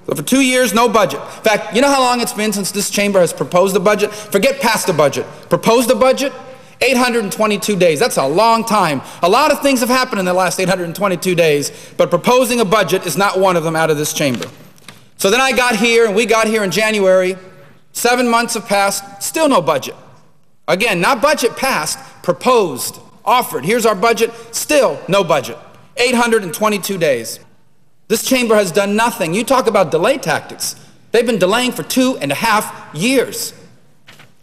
So for 2 years, no budget. In fact, you know how long it's been since this chamber has proposed a budget? Forget passed a budget. Proposed a budget? 822 days. That's a long time. A lot of things have happened in the last 822 days, but proposing a budget is not one of them out of this chamber. So then I got here, and we got here in January. 7 months have passed, still no budget. Again, not budget passed, proposed, offered. Here's our budget, still no budget. 822 days. This chamber has done nothing. You talk about delay tactics. They've been delaying for 2.5 years.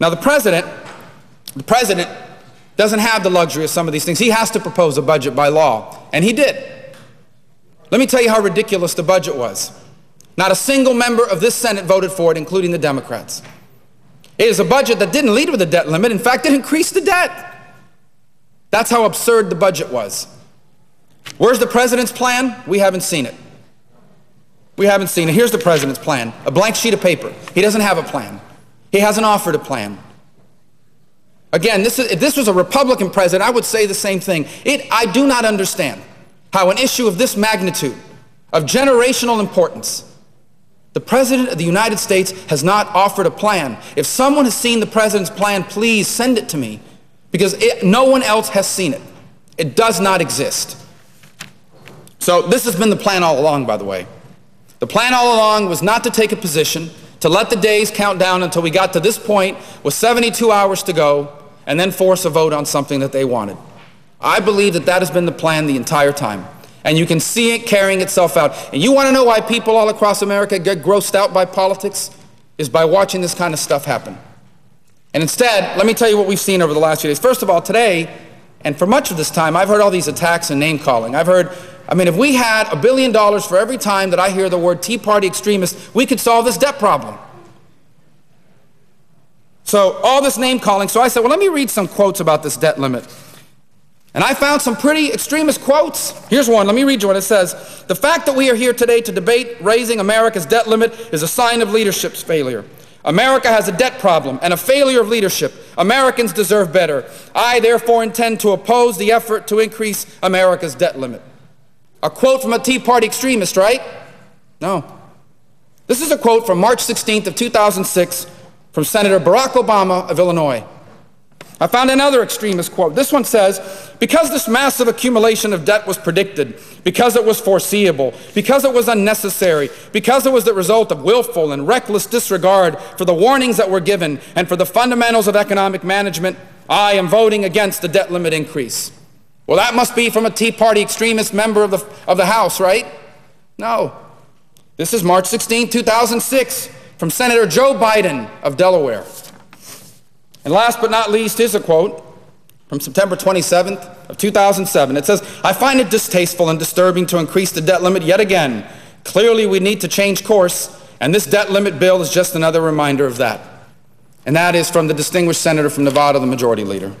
Now the president doesn't have the luxury of some of these things. He has to propose a budget by law, and he did. Let me tell you how ridiculous the budget was. Not a single member of this Senate voted for it, including the Democrats. It is a budget that didn't lead with a debt limit. In fact, it increased the debt. That's how absurd the budget was. Where's the president's plan? We haven't seen it. We haven't seen it. Here's the president's plan, a blank sheet of paper. He doesn't have a plan. He hasn't offered a plan. Again, if this was a Republican president, I would say the same thing. I do not understand how an issue of this magnitude, of generational importance, the President of the United States has not offered a plan. If someone has seen the president's plan, please send it to me, because no one else has seen it. It does not exist. So this has been the plan all along, by the way. The plan all along was not to take a position, to let the days count down until we got to this point with 72 hours to go, and then force a vote on something that they wanted. I believe that has been the plan the entire time. And you can see it carrying itself out. And you want to know why people all across America get grossed out by politics? Is by watching this kind of stuff happen. And instead, let me tell you what we've seen over the last few days. First of all, today, and for much of this time, I've heard all these attacks and name-calling. If we had $1 billion for every time that I hear the word Tea Party extremist, we could solve this debt problem. So all this name-calling, so I said, well, let me read some quotes about this debt limit. And I found some pretty extremist quotes. Here's one. Let me read you what it says. The fact that we are here today to debate raising America's debt limit is a sign of leadership's failure. America has a debt problem and a failure of leadership. Americans deserve better. I therefore intend to oppose the effort to increase America's debt limit. A quote from a Tea Party extremist, right? No. This is a quote from March 16th of 2006 from Senator Barack Obama of Illinois. I found another extremist quote. This one says, because this massive accumulation of debt was predicted, because it was foreseeable, because it was unnecessary, because it was the result of willful and reckless disregard for the warnings that were given and for the fundamentals of economic management, I am voting against the debt limit increase. Well, that must be from a Tea Party extremist member of the House, right? No. This is March 16, 2006, from Senator Joe Biden of Delaware. And last but not least, here's a quote from September 27th of 2007. It says, I find it distasteful and disturbing to increase the debt limit yet again. Clearly, we need to change course, and this debt limit bill is just another reminder of that. And that is from the distinguished senator from Nevada, the majority leader,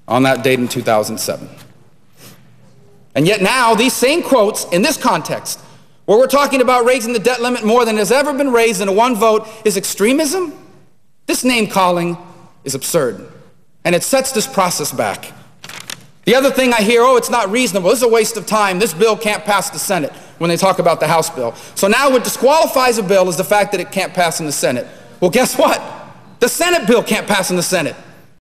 on that date in 2007. And yet now, these same quotes in this context, where we're talking about raising the debt limit more than has ever been raised in a one vote, is extremism? This name-calling is absurd, and it sets this process back. The other thing I hear, oh, it's not reasonable, this is a waste of time, this bill can't pass the Senate, when they talk about the House bill. So now what disqualifies a bill is the fact that it can't pass in the Senate. Well, guess what? The Senate bill can't pass in the Senate.